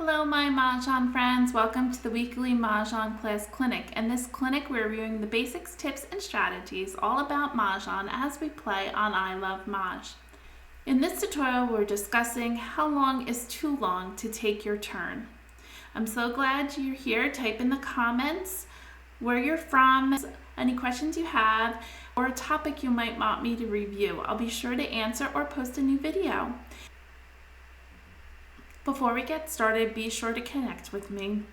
Hello my Mahjong friends, welcome to the weekly Mahjong class clinic. In this clinic we're reviewing the basics, tips, and strategies all about Mahjong as we play on ilovemahj. In this tutorial we're discussing how long is too long to take your turn. I'm so glad you're here. Type in the comments where you're from, any questions you have, or a topic you might want me to review. I'll be sure to answer or post a new video. Before we get started, be sure to connect with me.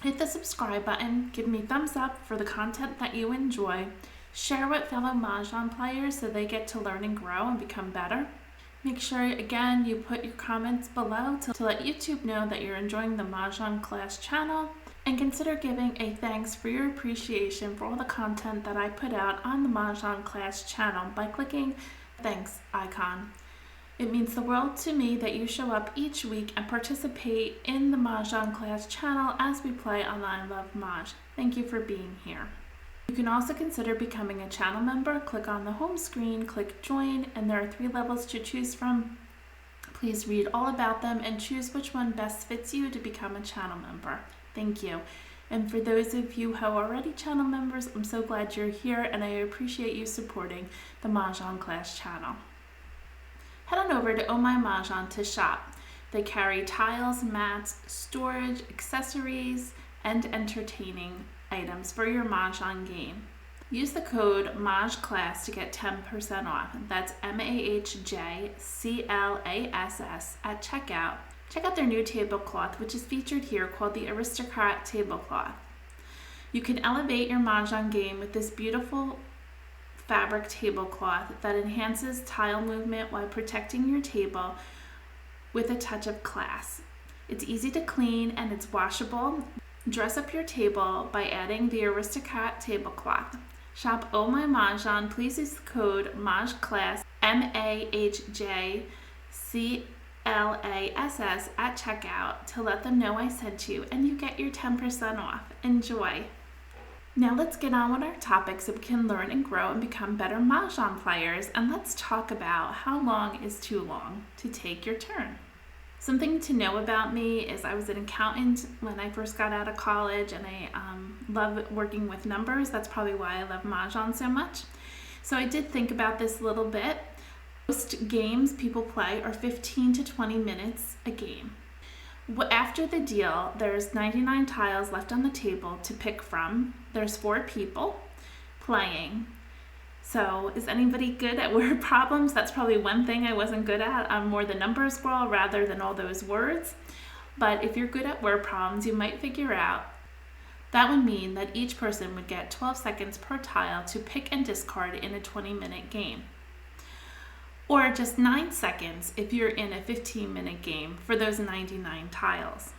Hit the subscribe button, give me thumbs up for the content that you enjoy, share with fellow Mahjong players so they get to learn and grow and become better. Make sure, again, you put your comments below to let YouTube know that you're enjoying the Mahjong class channel, and consider giving a thanks for your appreciation for all the content that I put out on the Mahjong class channel by clicking the thanks icon. It means the world to me that you show up each week and participate in the Mahjong class channel as we play on ilovemahj. Thank you for being here. You can also consider becoming a channel member. Click on the home screen, click join, and there are 3 levels to choose from. Please read all about them and choose which one best fits you to become a channel member. Thank you. And for those of you who are already channel members, I'm so glad you're here and I appreciate you supporting the Mahjong class channel. Head on over to Mah Jongg to shop. They carry tiles, mats, storage, accessories, and entertaining items for your Mahjong game. Use the code MAHJClass to get 10% off. That's MAHJCLASS at checkout. Check out their new tablecloth, which is featured here, called the Aristocrat tablecloth. You can elevate your Mahjong game with this beautiful fabric tablecloth that enhances tile movement while protecting your table with a touch of class. It's easy to clean and it's washable. Dress up your table by adding the Aristocrat tablecloth. Shop Mah Jongg. Please use the code MAHJClass, MAHJCLASS at checkout to let them know I sent you, and you get your 10% off. Enjoy! Now let's get on with our topic so we can learn and grow and become better Mahjong players, and let's talk about how long is too long to take your turn. Something to know about me is I was an accountant when I first got out of college, and I love working with numbers. That's probably why I love Mahjong so much. So I did think about this a little bit. Most games people play are 15 to 20 minutes a game. After the deal, there's 99 tiles left on the table to pick from. There's 4 people playing. So is anybody good at word problems? That's probably one thing I wasn't good at. I'm more the numbers girl rather than all those words. But if you're good at word problems, you might figure out that would mean that each person would get 12 seconds per tile to pick and discard in a 20-minute game. Or just 9 seconds if you're in a 15-minute game for those 99 tiles.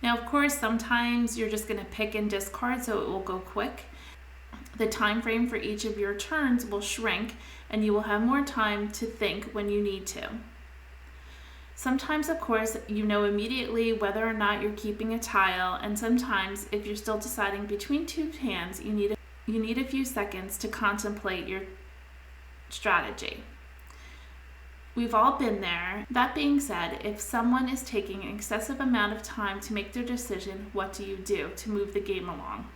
Now, of course, sometimes you're just going to pick and discard, so it will go quick. The time frame for each of your turns will shrink, and you will have more time to think when you need to. Sometimes, of course, you know immediately whether or not you're keeping a tile, and sometimes, if you're still deciding between 2 hands, you need a few seconds to contemplate your strategy. We've all been there. That being said, if someone is taking an excessive amount of time to make their decision, what do you do to move the game along?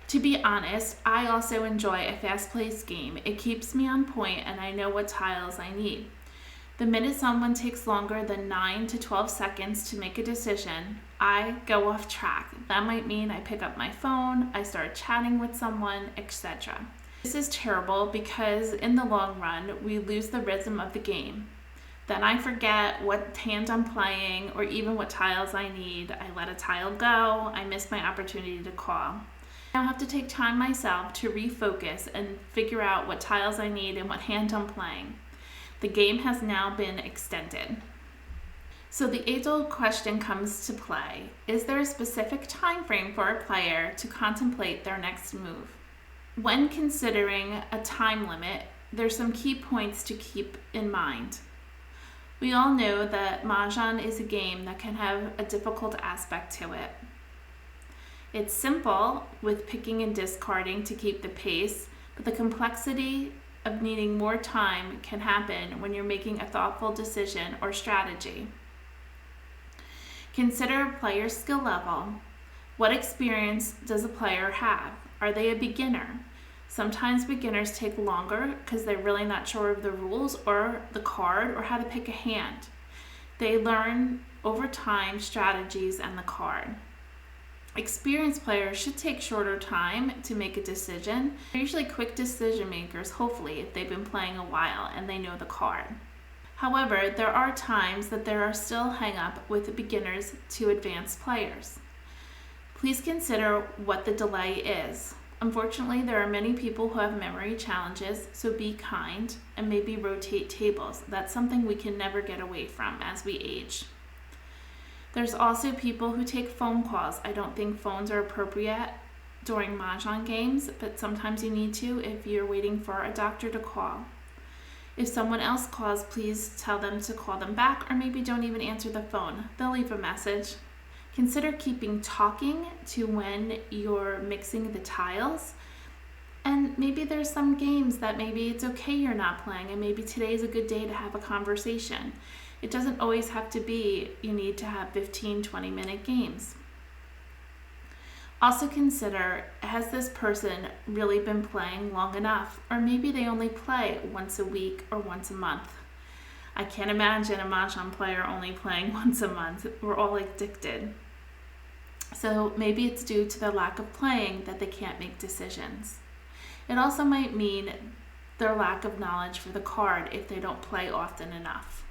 To be honest, I also enjoy a fast-paced game. It keeps me on point and I know what tiles I need. The minute someone takes longer than 9 to 12 seconds to make a decision, I go off track. That might mean I pick up my phone, I start chatting with someone, etc. This is terrible because in the long run, we lose the rhythm of the game. Then I forget what hand I'm playing or even what tiles I need. I let a tile go. I miss my opportunity to call. I have to take time myself to refocus and figure out what tiles I need and what hand I'm playing. The game has now been extended. So the age-old question comes to play. Is there a specific time frame for a player to contemplate their next move? When considering a time limit, there's some key points to keep in mind. We all know that Mahjong is a game that can have a difficult aspect to it. It's simple with picking and discarding to keep the pace, but the complexity of needing more time can happen when you're making a thoughtful decision or strategy. Consider a player's skill level. What experience does a player have? Are they a beginner? Sometimes beginners take longer because they're really not sure of the rules or the card or how to pick a hand. They learn over time strategies and the card. Experienced players should take shorter time to make a decision. They're usually quick decision makers, hopefully, if they've been playing a while and they know the card. However, there are times that there are still hang-up with beginners to advanced players. Please consider what the delay is. Unfortunately, there are many people who have memory challenges, so be kind and maybe rotate tables. That's something we can never get away from as we age. There's also people who take phone calls. I don't think phones are appropriate during Mahjong games, but sometimes you need to if you're waiting for a doctor to call. If someone else calls, please tell them to call them back, or maybe don't even answer the phone. They'll leave a message. Consider keeping talking to when you're mixing the tiles. And maybe there's some games that maybe it's okay you're not playing, and maybe today's a good day to have a conversation. It doesn't always have to be you need to have 15, 20-minute games. Also consider, has this person really been playing long enough? Or maybe they only play once a week or once a month. I can't imagine a Mahjong player only playing once a month. We're all addicted. So maybe it's due to their lack of playing that they can't make decisions. It also might mean their lack of knowledge for the card if they don't play often enough.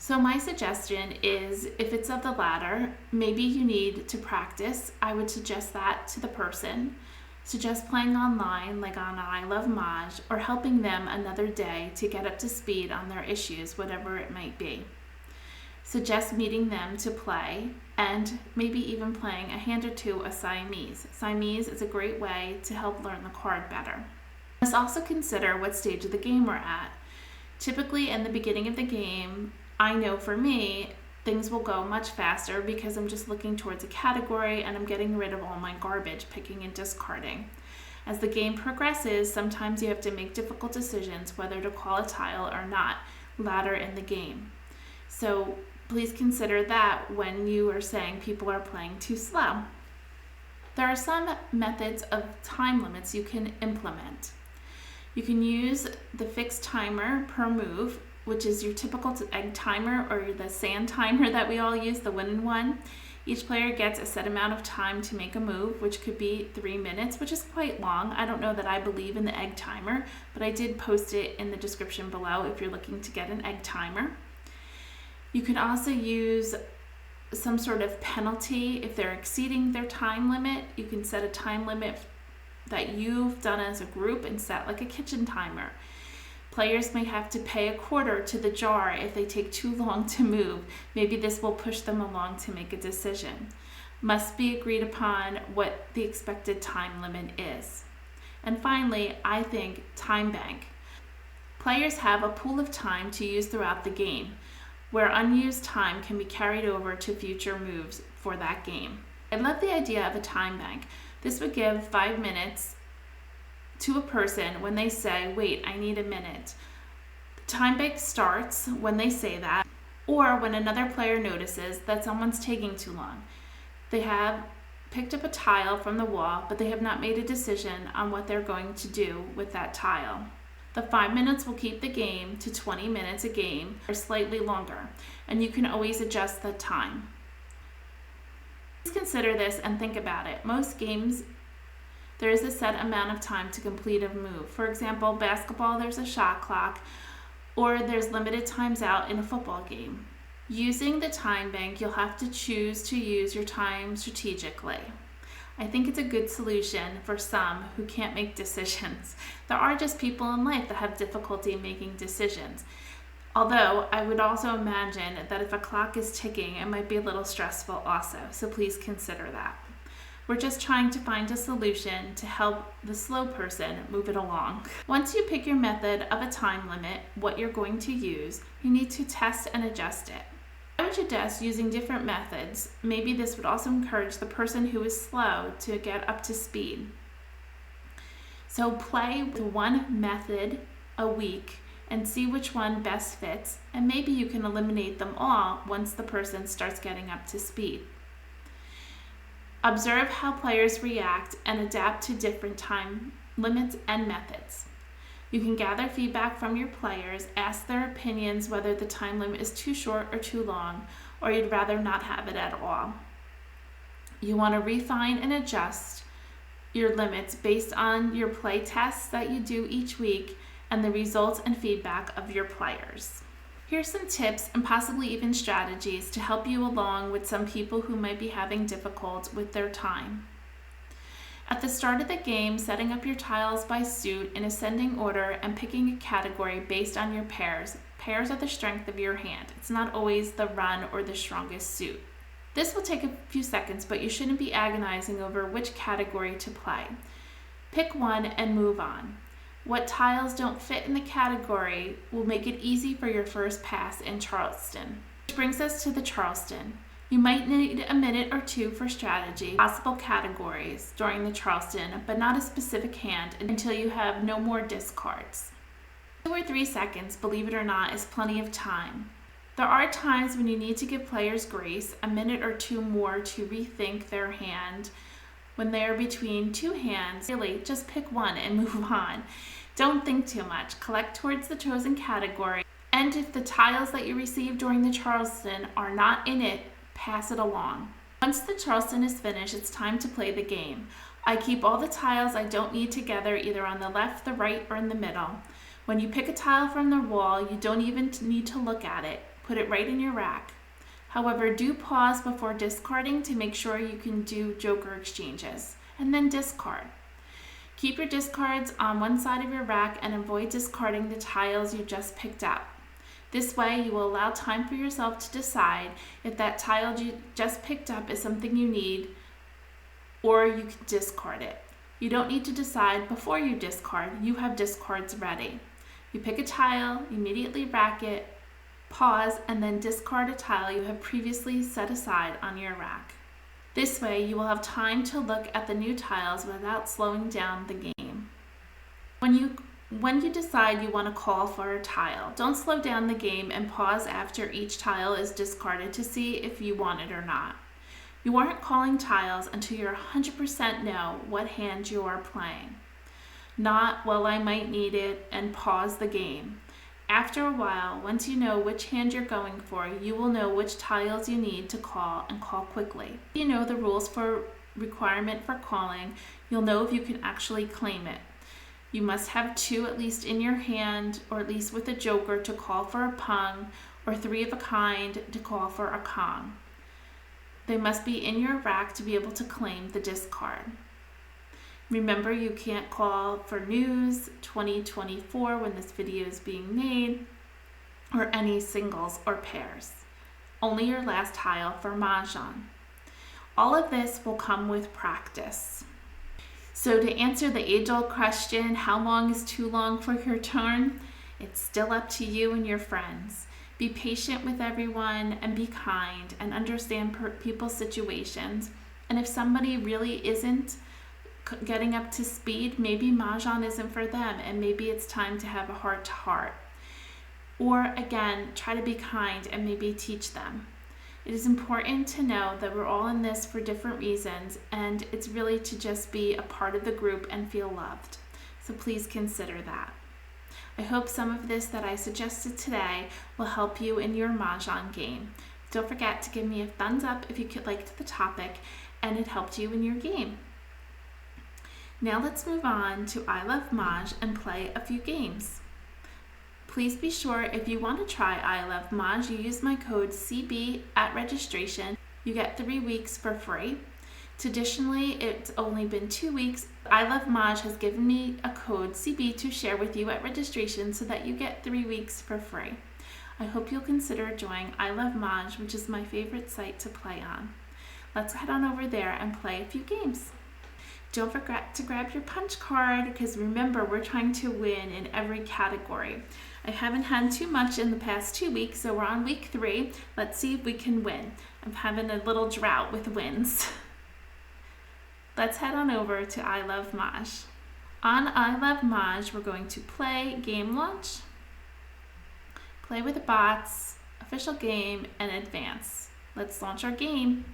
So my suggestion is, if it's of the latter, maybe you need to practice. I would suggest that to the person. Suggest playing online, like on ilovemahj, or helping them another day to get up to speed on their issues, whatever it might be. Suggest meeting them to play, and maybe even playing a hand or two of Siamese. Siamese is a great way to help learn the card better. Let's also consider what stage of the game we're at. Typically in the beginning of the game, I know for me, things will go much faster because I'm just looking towards a category and I'm getting rid of all my garbage, picking and discarding. As the game progresses, sometimes you have to make difficult decisions whether to call a tile or not later in the game. So please consider that when you are saying people are playing too slow. There are some methods of time limits you can implement. You can use the fixed timer per move, which is your typical egg timer or the sand timer that we all use, the wooden one. Each player gets a set amount of time to make a move, which could be 3 minutes, which is quite long. I don't know that I believe in the egg timer, but I did post it in the description below if you're looking to get an egg timer. You can also use some sort of penalty if they're exceeding their time limit. You can set a time limit that you've done as a group and set like a kitchen timer. Players may have to pay a quarter to the jar if they take too long to move. Maybe this will push them along to make a decision. Must be agreed upon what the expected time limit is. And finally, I think time bank. Players have a pool of time to use throughout the game, where unused time can be carried over to future moves for that game. I love the idea of a time bank. This would give 5 minutes to a person when they say, wait, I need a minute. The time bank starts when they say that, or when another player notices that someone's taking too long. They have picked up a tile from the wall, but they have not made a decision on what they're going to do with that tile. The 5 minutes will keep the game to 20 minutes a game, or slightly longer, and you can always adjust the time. Please consider this and think about it. Most games, there is a set amount of time to complete a move. For example, basketball, there's a shot clock, or there's limited times out in a football game. Using the time bank, you'll have to choose to use your time strategically. I think it's a good solution for some who can't make decisions. There are just people in life that have difficulty making decisions. Although I would also imagine that if a clock is ticking, it might be a little stressful also, so please consider that. We're just trying to find a solution to help the slow person move it along. Once you pick your method of a time limit, what you're going to use, you need to test and adjust it. I would suggest using different methods. Maybe this would also encourage the person who is slow to get up to speed. So play with one method a week and see which one best fits, and maybe you can eliminate them all once the person starts getting up to speed. Observe how players react and adapt to different time limits and methods. You can gather feedback from your players, ask their opinions whether the time limit is too short or too long, or you'd rather not have it at all. You want to refine and adjust your limits based on your play tests that you do each week and the results and feedback of your players. Here's some tips and possibly even strategies to help you along with some people who might be having difficulty with their time. At the start of the game, setting up your tiles by suit in ascending order and picking a category based on your pairs. Pairs are the strength of your hand. It's not always the run or the strongest suit. This will take a few seconds, but you shouldn't be agonizing over which category to play. Pick one and move on. What tiles don't fit in the category will make it easy for your first pass in Charleston. Which brings us to the Charleston. You might need a minute or two for strategy, possible categories during the Charleston, but not a specific hand until you have no more discards. 2 or 3 seconds, believe it or not, is plenty of time. There are times when you need to give players grace, a minute or two more to rethink their hand. When they are between two hands, really, just pick one and move on. Don't think too much. Collect towards the chosen category, and if the tiles that you receive during the Charleston are not in it, pass it along. Once the Charleston is finished, it's time to play the game. I keep all the tiles I don't need together either on the left, the right, or in the middle. When you pick a tile from the wall, you don't even need to look at it. Put it right in your rack. However, do pause before discarding to make sure you can do joker exchanges, and then discard. Keep your discards on one side of your rack and avoid discarding the tiles you just picked up. This way, you will allow time for yourself to decide if that tile you just picked up is something you need, or you can discard it. You don't need to decide before you discard. You have discards ready. You pick a tile, immediately rack it, pause, and then discard a tile you have previously set aside on your rack. This way, you will have time to look at the new tiles without slowing down the game. When you decide you want to call for a tile, don't slow down the game and pause after each tile is discarded to see if you want it or not. You aren't calling tiles until you're 100% know what hand you are playing. Not, well, I might need it, and pause the game. After a while, once you know which hand you're going for, you will know which tiles you need to call and call quickly. If you know the rules for requirement for calling, you'll know if you can actually claim it. You must have 2 at least in your hand, or at least with a joker to call for a pung, or 3 of a kind to call for a kong. They must be in your rack to be able to claim the discard. Remember, you can't call for news 2024 when this video is being made, or any singles or pairs. Only your last tile for Mahjong. All of this will come with practice. So to answer the age-old question, how long is too long for your turn? It's still up to you and your friends. Be patient with everyone and be kind and understand people's situations. And if somebody really isn't getting up to speed, maybe Mahjong isn't for them and maybe it's time to have a heart-to-heart. Or again, try to be kind and maybe teach them. It is important to know that we're all in this for different reasons, and it's really to just be a part of the group and feel loved. So please consider that. I hope some of this that I suggested today will help you in your Mahjong game. Don't forget to give me a thumbs up if you liked the topic and it helped you in your game. Now let's move on to ilovemahj and play a few games. Please be sure if you want to try ilovemahj, you use my code CB at registration. You get 3 weeks for free. Traditionally, it's only been 2 weeks. ilovemahj has given me a code CB to share with you at registration so that you get 3 weeks for free. I hope you'll consider joining ilovemahj, which is my favorite site to play on. Let's head on over there and play a few games. Don't forget to grab your punch card, because remember, we're trying to win in every category. I haven't had too much in the past 2 weeks, so we're on week 3. Let's see if we can win. I'm having a little drought with wins. Let's head on over to ilovemahj. On ilovemahj, we're going to play game launch. Play with the bots, official game, and advance. Let's launch our game.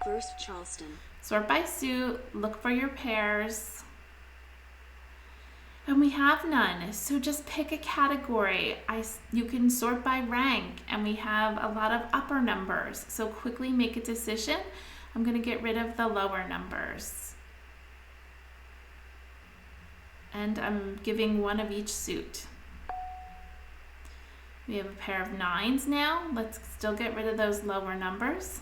First Charleston. Sort by suit, look for your pairs. And we have none, so just pick a category. You can sort by rank, and we have a lot of upper numbers. So quickly make a decision. I'm going to get rid of the lower numbers. And I'm giving one of each suit. We have a pair of 9s now. Let's still get rid of those lower numbers.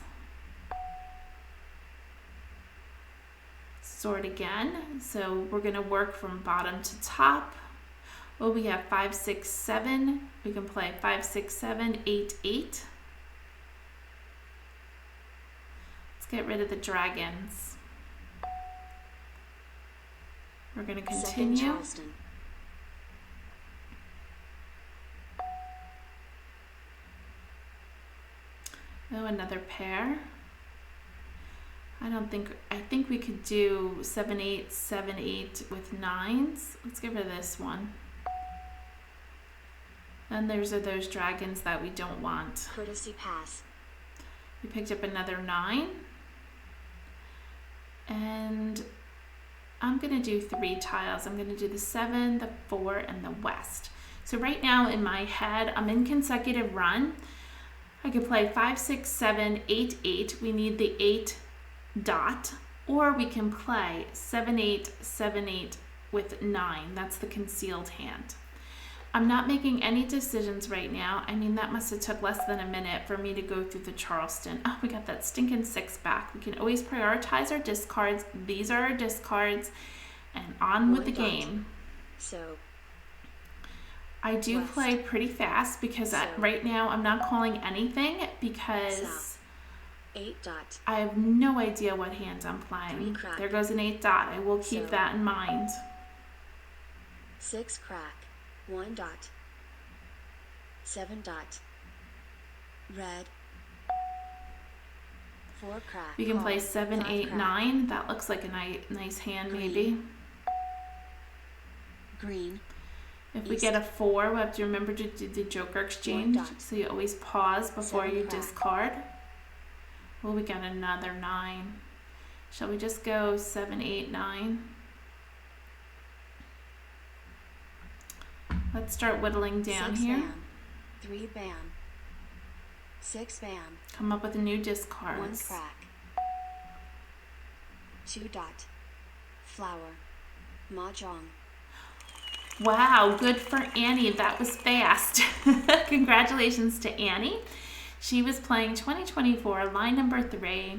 Sort again. So we're going to work from bottom to top. Well, we have 5, 6, 7. We can play 5, 6, 7, 8, 8. Let's get rid of the dragons. We're going to continue. Oh, another pair. I think we could do 7, 8, 7, 8 with 9s. Let's get rid of this one. And are those dragons that we don't want. Courtesy pass. We picked up another 9. And I'm going to do 3 tiles. I'm going to do the 7, the 4, and the west. So right now in my head, I'm in consecutive run. I could play 5, 6, 7, 8, 8. We need the 8 dot, or we can play 7, 8, 7, 8 with 9. That's the concealed hand. I'm not making any decisions right now. I mean, that must have took less than a minute for me to go through the Charleston. Oh, we got that stinking 6 back. We can always prioritize our discards. These are our discards, and on with the game. So I do west. play pretty fast because right now I'm not calling anything because south. 8 dot. I have no idea what hands I'm playing. There goes an 8 dot. I will keep that in mind. 6 crack. 1 dot. 7 dot. Red. 4 crack. We can play 7, 8, crack. 9. That looks like a nice hand. Green. Maybe. Green. If we get a 4, we have to remember to do the Joker exchange. So you always pause before you discard. Well, we got another 9. Shall we just go 7, 8, 9? Let's start whittling down 6 here. bam. 3 bam. 6 bam. Come up with a new discard. 1 crack. 2 dot. Flower. Mahjong. Wow, good for Annie. That was fast. Congratulations to Annie. She was playing 2024, line number 3,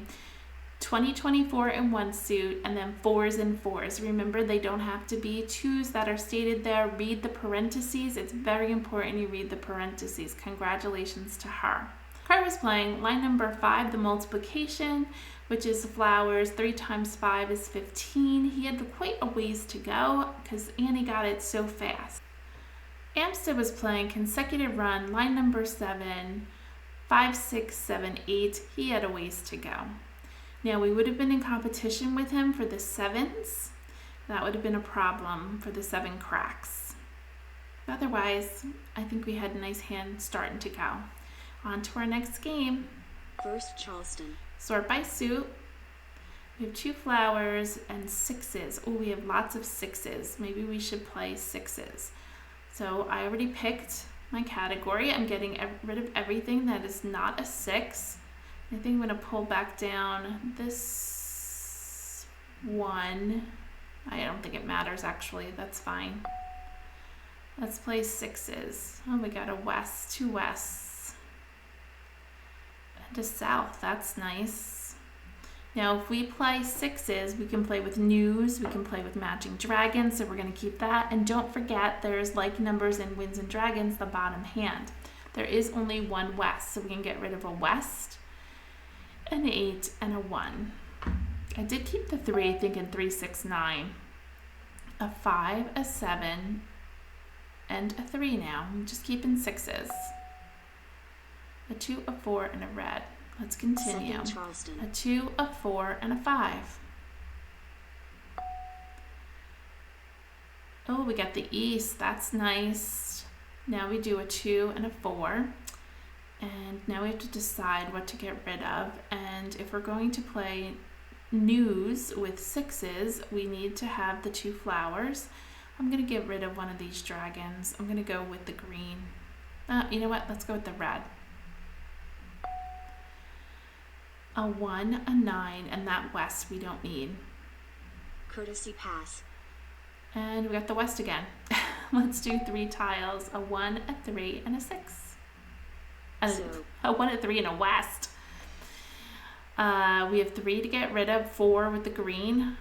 2024 in 1 suit, and then 4s and 4s. Remember, they don't have to be 2s that are stated there. Read the parentheses. It's very important you read the parentheses. Congratulations to her. Car was playing line number 5, the multiplication, which is flowers. 3 times 5 is 15. He had quite a ways to go because Annie got it so fast. Amstead was playing consecutive run, line number 7, 5, 6, 7, 8. He had a ways to go. Now we would have been in competition with him for the 7s. That would have been a problem for the 7 cracks. Otherwise, I think we had a nice hand starting to go. On to our next game. First Charleston. Sort by suit. We have 2 flowers and 6s. Oh, we have lots of 6s. Maybe we should play 6s. So I already picked my category. I'm getting rid of everything that is not a 6. I think I'm going to pull back down this one. I don't think it matters actually. That's fine. Let's play 6s. Oh, we got a west, 2 wests. And a south. That's nice. Now, if we play 6s, we can play with news. We can play with matching dragons. So we're going to keep that. And don't forget, there's like numbers in winds and dragons, the bottom hand. There is only 1 west. So we can get rid of a west, an 8, and a 1. I did keep the 3, thinking 3, 6, 9. A 5, a 7, and a 3 now. I'm just keeping 6s. A 2, a 4, and a red. Let's continue. A 2, a 4, and a 5. Oh, we got the east. That's nice. Now we do a 2 and a 4. And now we have to decide what to get rid of. And if we're going to play news with 6s, we need to have the 2 flowers. I'm going to get rid of one of these dragons. I'm going to go with the green. You know what? Let's go with the red. A 1, a 9, and that west we don't need. Courtesy pass. And we got the west again. Let's do 3 tiles. A 1, a 3, and a 6. A 1, a 3, and a west. We have 3 to get rid of. 4 with the green.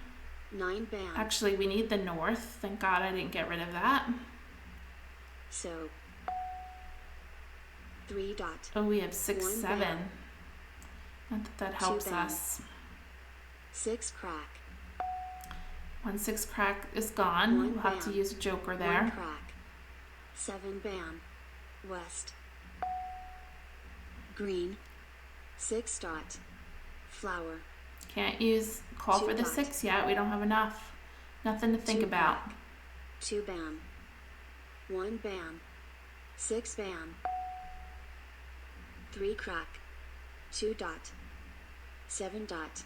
9 bam. Actually, we need the north. Thank God I didn't get rid of that. So 3 dot. Oh, we have 6, 7. bam. Not that that helps bam. us. 6 crack. 1 6 crack is gone. 1 We'll have to bam. use a joker 1 there. crack. 7 bam. West. Green. 6 dot. Flower. Can't use call 2 for the dot. 6 yet. We don't have enough. Nothing to think 2 about. crack. 2 bam. 1 bam. 6 bam. 3 crack. 2 dot. 7 dot.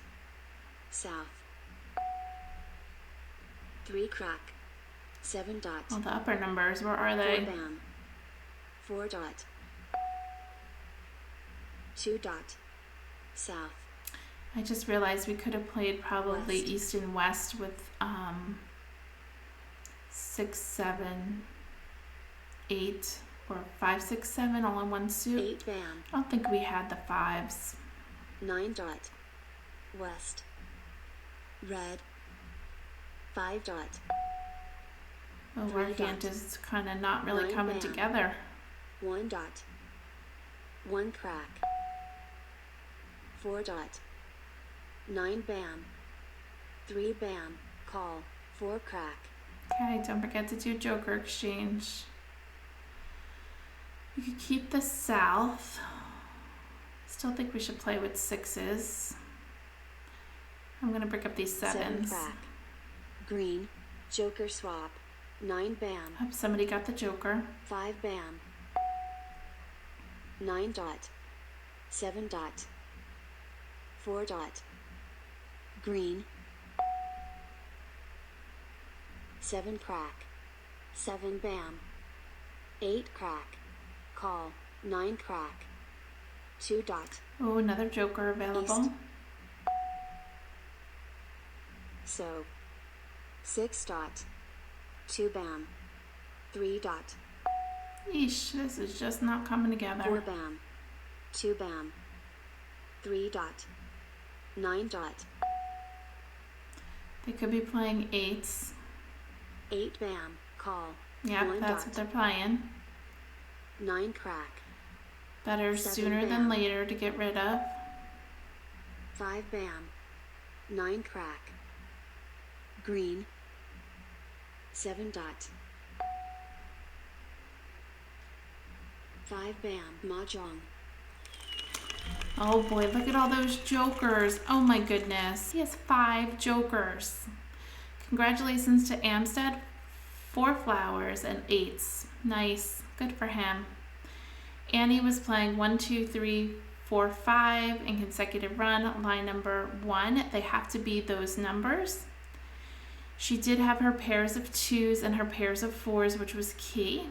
South. 3 crack. 7 dot. Well, the upper numbers, where are 4 they? bam. 4 dot. 2 dot. South. I just realized we could have played probably West. east and west with 6 7 8 or 5 6 7 all in one suit. 8 bam. I don't think we had the 5s. 9 dot. West. Red. 5 dot. Oh, our 3 hand dot. is kind of not really 9 coming bam. together. 1 dot. 1 crack. 4 dot. 9 bam. 3 bam. Call. 4 crack. Okay, don't forget to do joker exchange. We could keep the south. Still think we should play with 6s. I'm going to break up these 7 7s. crack. Green. Joker swap. 9 bam. Oh, somebody got the joker. 5 bam. 9 dot. 7 dot. 4 dot. Green. 7 crack. 7 bam. 8 crack. Call. 9 crack. 2 dot. Oh, another joker available. East. So 6 dot. 2 bam. 3 dot. Yeesh, this is just not coming 4 together. bam. 2 bam. 3 dot. 9 dot. They could be playing 8s. 8 bam. Call. Yep, 1 that's what dot. they're playing. 9 crack. Better 7 sooner than bam. later to get rid of. 5 bam. 9 crack. Green. 7 dot. 5 bam. Mahjong. Oh boy, look at all those jokers. Oh my goodness. He has 5 jokers. Congratulations to Amstead. 4 flowers and 8s. Nice. Good for him. Annie was playing 1, 2, 3, 4, 5 in consecutive run. Line number 1. They have to be those numbers. She did have her pairs of 2s and her pairs of 4s, which was key.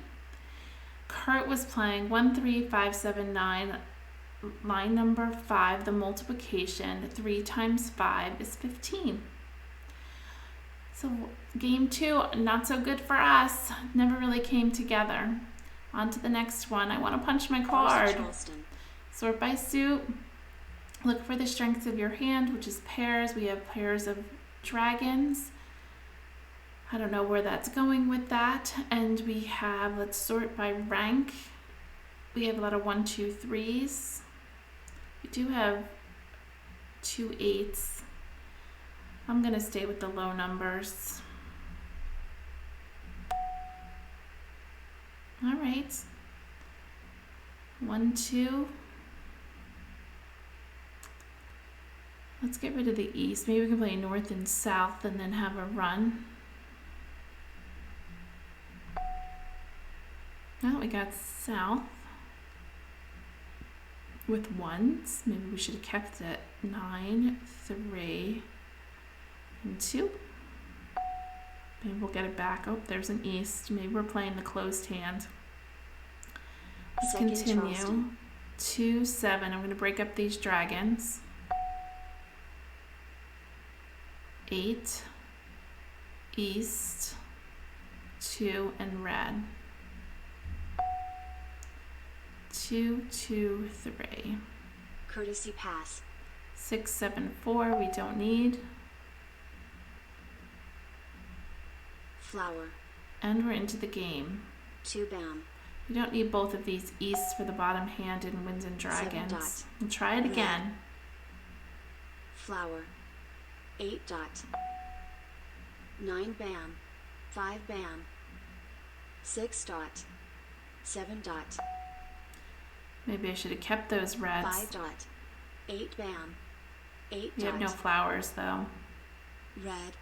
Kurt was playing 1, 3, 5, 7, 9. Line number 5, the multiplication. 3 times 5 is 15. So game 2, not so good for us. Never really came together. On to the next one. I want to punch my card. Charleston. Sort by suit. Look for the strengths of your hand, which is pairs. We have pairs of dragons. I don't know where that's going with that. And we have, let's sort by rank. We have a lot of 1, 2, 3s. We do have 2 8s. I'm going to stay with the low numbers. All right. 1, 2. Let's get rid of the east. Maybe we can play north and south and then have a run. Now we got south with ones. Maybe we should have kept it. 9, 3, and 2. Maybe we'll get it back. Oh, there's an east. Maybe we're playing the closed hand. Let's Second continue. Charleston. 2, 7. I'm going to break up these dragons. 8, east, 2, and red. 2, 2, 3. Courtesy pass. 6, 7, 4. We don't need. Flower. And we're into the game. 2 bam. We don't need both of these easts for the bottom hand in Winds and 7 Dragons. dot. We'll try it Red. again. Flower. 8 dot. 9 bam. 5 bam. 6 dot. 7 dot. Maybe I should have kept those reds. 5 dot. 8 bam. 8 We dot. have no flowers though Red.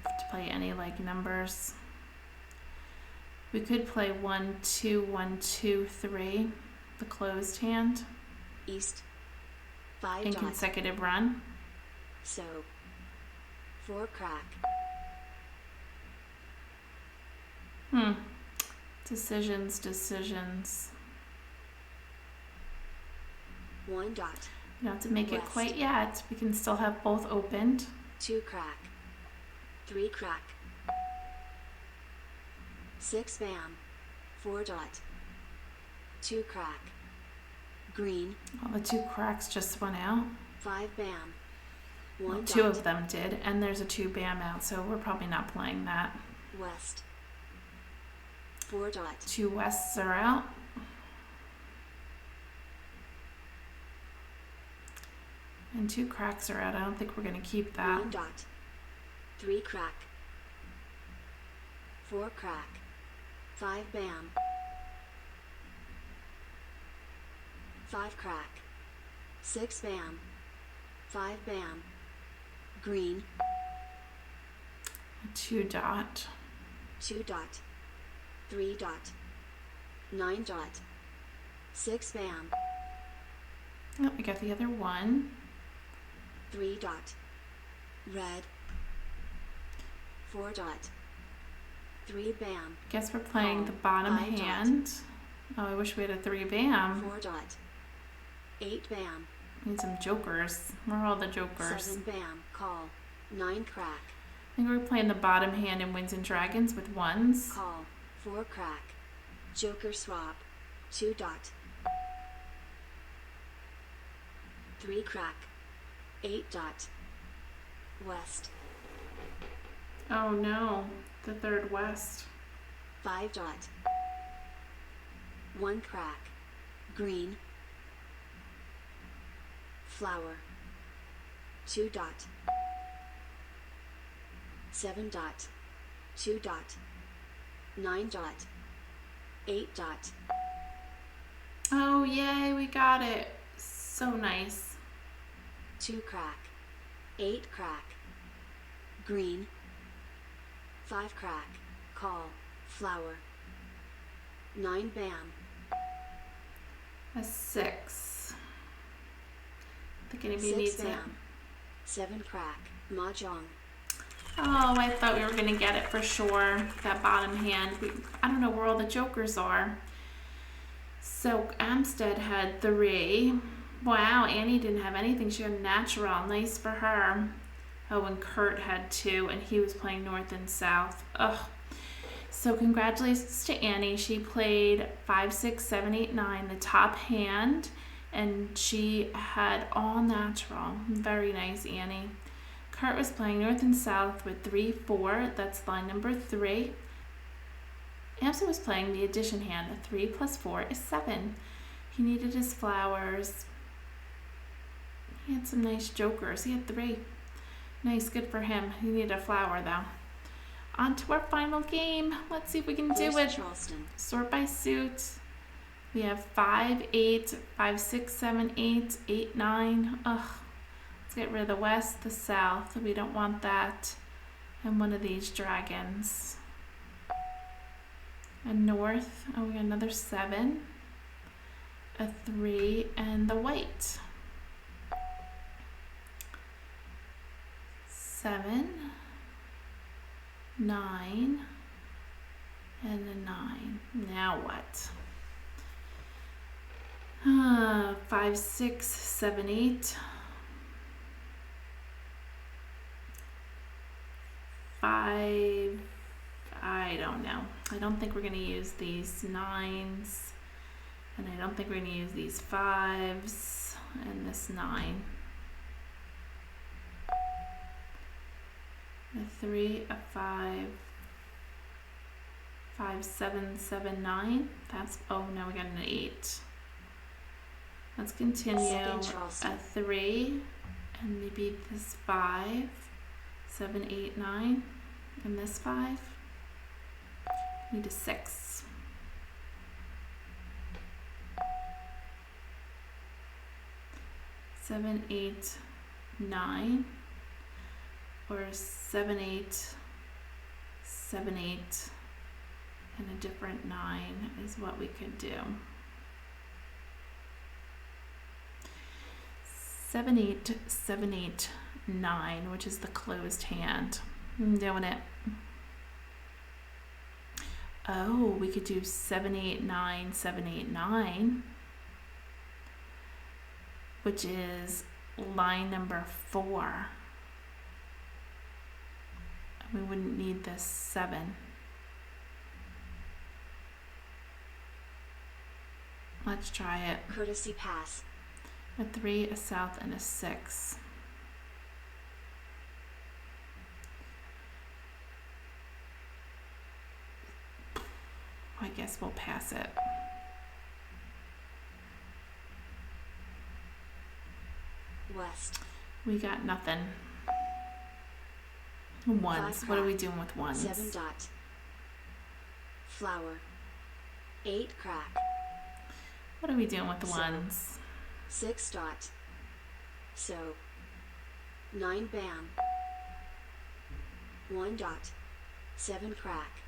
to play any like numbers. We could play 1, 2, 1, 2, 3, the closed hand East. 5 in dot. consecutive run. So. 4 crack. Decisions. 1 dot. You don't have to make it West. quite yet. We can still have both opened. 2 crack. 3 crack. 6 bam. 4 dot. 2 crack. Green. Well, the 2 cracks just went out. 5 bam. 1 Well, dot. 2 of them did, and there's a 2 bam out, so we're probably not playing that. West. 4 dot. 2 wests are out. And 2 cracks are out. I don't think we're going to keep that. 1 dot. 3 crack. 4 crack. 5 bam. 5 crack. 6 bam. 5 bam. Green. A 2 dot. 2 dot. 3 dot. 9 dot. 6 bam. Oh, we got the other 1. 3 dot. Red. 4 dot. 3 bam. Guess we're playing Call. the bottom 5 dot. hand. Oh, I wish we had a 3 bam. 4 dot. 8 bam. Need some jokers. Where are all the jokers? 7 bam. Call. 9 crack. I think we're playing the bottom hand in Winds and Dragons with 1s. Call. 4 crack. Joker swap. 2 dot. 3 crack. 8 dot. West. Oh no, the 3rd west. 5 dot. 1 crack. Green. Flower. 2 dot. 7 dot. 2 dot. 9 dot. 8 dot. Oh yay, we got it. So nice. 2 crack. 8 crack. Green. 5 crack. Call. Flower. 9 bam. A 6. I think anybody 6 needs it. bam. 7 crack. Mahjong. Oh, I thought we were going to get it for sure. That bottom hand. I don't know where all the jokers are. So Amstead had 3. Wow, Annie didn't have anything. She had a natural. Nice for her. Oh, and Kurt had 2, and he was playing north and south. Ugh. So congratulations to Annie. She played 5, 6, 7, 8, 9, the top hand, and she had all natural. Very nice, Annie. Kurt was playing north and south with 3, 4. That's line number 3. Amson was playing the addition hand. 3 plus 4 is 7. He needed his flowers. He had some nice jokers. He had 3. Nice, good for him. He needed a flower though. On to our final game. Let's see if we can do it. Charleston. Sort by suit. We have 5, 8, 5, 6, 7, 8, 8, 9. Ugh. Let's get rid of the west, the south. We don't want that. And one of these dragons. a north. Oh, we got another 7, a 3, and the white. 7, 9, and a 9. Now what? 5, 6, 7, 8. 5. I don't know. I don't think we're going to use these 9s. And I don't think we're going to use these 5s and this 9. A 3, a 5, 5, 7, 7, 9. That's, oh, now we got an 8. Let's continue. A 3, and maybe this 5, 7, 8, 9, and this 5. Need a 6. Seven, 8, 9, or 7, 8, 7, 8, and a different 9 is what we could do. 7, 8, 7, 8, 9, which is the closed hand. I'm doing it. Oh, we could do 7, 8, 9, 7, 8, 9, which is line number 4. We wouldn't need this 7. Let's try it. Courtesy pass. A 3, a south, and a 6. I guess we'll pass it. West. We got nothing. Ones. What are we doing with ones? 7 dot. Flower. 8 crack. What are we doing with the ones? 6 dot. So. 9 bam. 1 dot. 7 crack.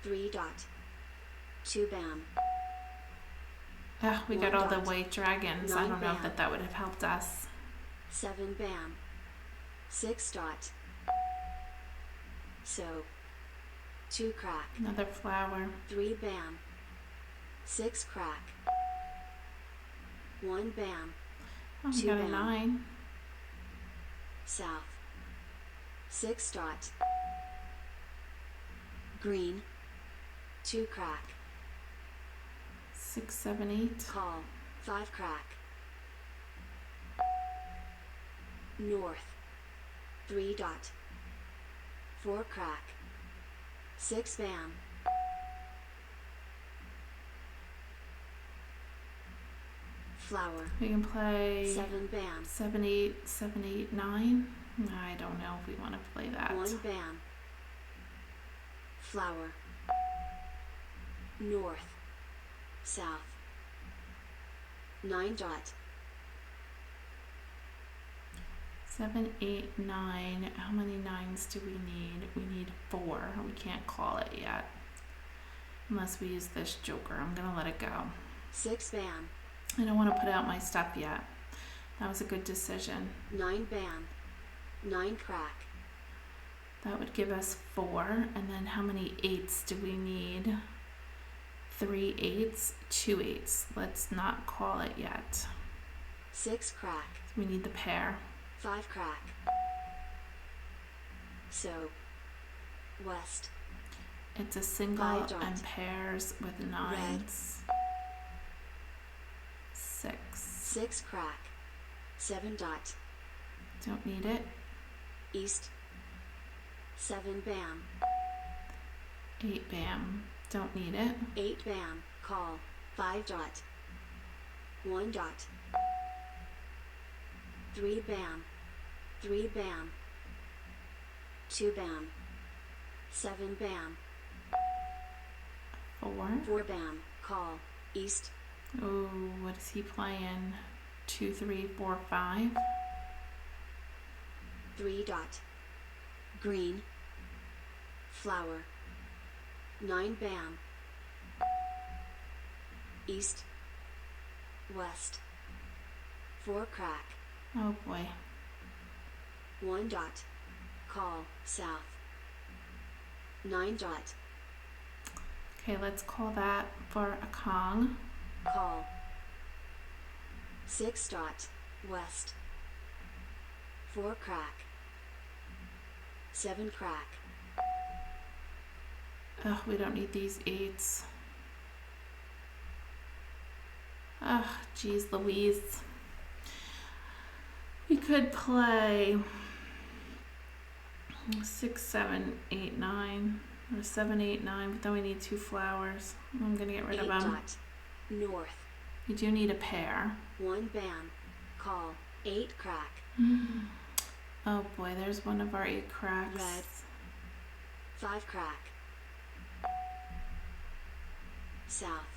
3 dot. 2 bam. Oh, we got all the white dragons. I don't know if that would have helped us. 7 bam. 6 dot. So. 2 crack. Another flower. 3 bam. 6 crack. 1 bam. Oh, we 2 got a bam. 9. South. 6 dot. Green. 2 crack. 6, 7, 8. Call. 5 crack. North. 3 dot. 4 crack. 6 bam. Flower. We can play 7 bam. 7, 8, 7, 8, 9. I don't know if we want to play that. 1 bam. Flower. North. South. 9 dot. 7, 8, 9. How many 9s do we need? We need 4. We can't call it yet. Unless we use this joker. I'm going to let it go. 6 bam. I don't want to put out my stuff yet. That was a good decision. 9 bam. 9 crack. That would give us 4. And then how many 8s do we need? 3 8s, 2 8s. Let's not call it yet. 6 crack. We need the pair. 5 crack. So. West. It's a single 5 dot. and pairs with 9s. 6. 6 crack. 7 dot. Don't need it. East. 7 bam. 8 bam. Don't need it. 8 bam. Call. 5 dot. 1 dot. 3 bam. 3 bam. 2 bam. 7 bam. 4. 4 bam. Call. East. Oh, what is he playing? 2, 3, 4, 5. 3 dot. Green. Flower. 9 bam. east, west, 4 crack, Oh boy. 1 dot, call, south, 9 dot, Okay, let's call that for a Kong. call, 6 dot, west, 4 crack, 7 crack, Ugh, we don't need these 8s. Ugh, geez Louise. We could play 6, 7, 8, 9, or 7, 8, 9, but then we need 2 flowers. I'm gonna get rid 8 of them. dot, north, We do need a pair. 1 bam, call, 8 crack, Oh boy, there's one of our 8 cracks. Red. 5 crack, south,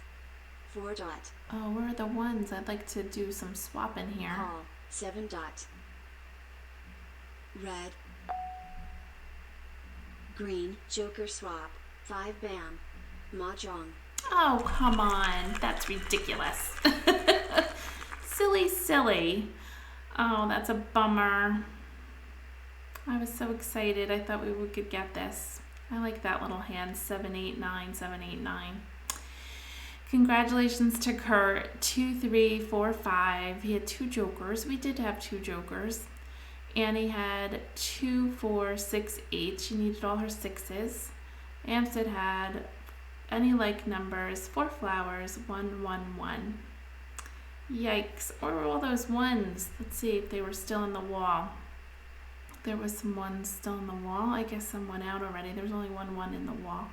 4 dot, Oh, where are the ones? I'd like to do some swapping here. call, 7 dot, red, green, joker swap, 5 bam, Mahjong, Oh, come on. That's ridiculous. Silly, silly. Oh, that's a bummer. I was so excited. I thought we could get this. I like that little hand. 7, 8, 9, 7, 8, 9. Congratulations to Kurt. 2, 3, 4, 5. He had 2 jokers. We did have 2 jokers. Annie had 2, 4, 6, 8. She needed all her 6s. Amstead had any like numbers, 4 flowers, 1, 1, 1. Yikes. Where were all those 1s? Let's see if they were still in the wall. There was some 1s still in the wall. I guess some went out already. There's only 1 1 in the wall.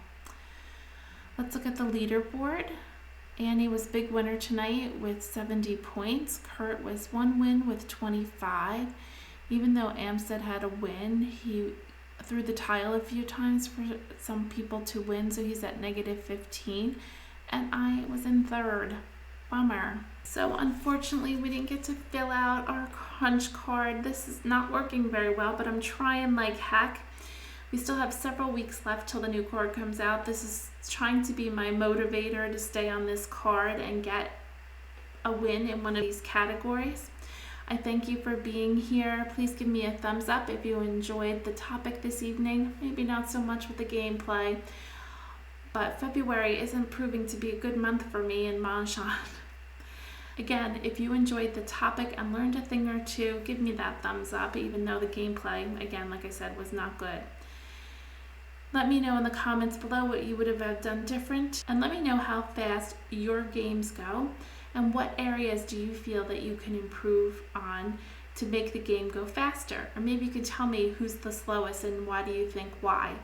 Let's look at the leaderboard. Annie was big winner tonight with 70 points. Kurt was 1 win with 25. Even though Amstead had a win, he threw the tile a few times for some people to win, so he's at negative 15. And I was in 3rd. Bummer. So unfortunately, we didn't get to fill out our crunch card. This is not working very well, but I'm trying like heck. We still have several weeks left till the new card comes out. This is trying to be my motivator to stay on this card and get a win in one of these categories. I thank you for being here. Please give me a thumbs up if you enjoyed the topic this evening. Maybe not so much with the gameplay, but February isn't proving to be a good month for me in Mahjong. Again, if you enjoyed the topic and learned a thing or two, give me that thumbs up, even though the gameplay, again, like I said, was not good. Let me know in the comments below what you would have done different, and let me know how fast your games go, and what areas do you feel that you can improve on to make the game go faster. Or maybe you could tell me who's the slowest and why do you think why.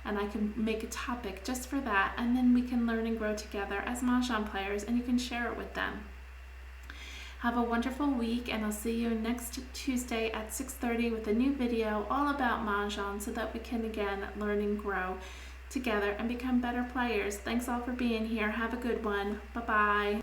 And I can make a topic just for that, and then we can learn and grow together as Mahjong players, and you can share it with them. Have a wonderful week, and I'll see you next Tuesday at 6:30 with a new video all about Mahjong, so that we can again learn and grow together and become better players. Thanks all for being here. Have a good one. Bye-bye.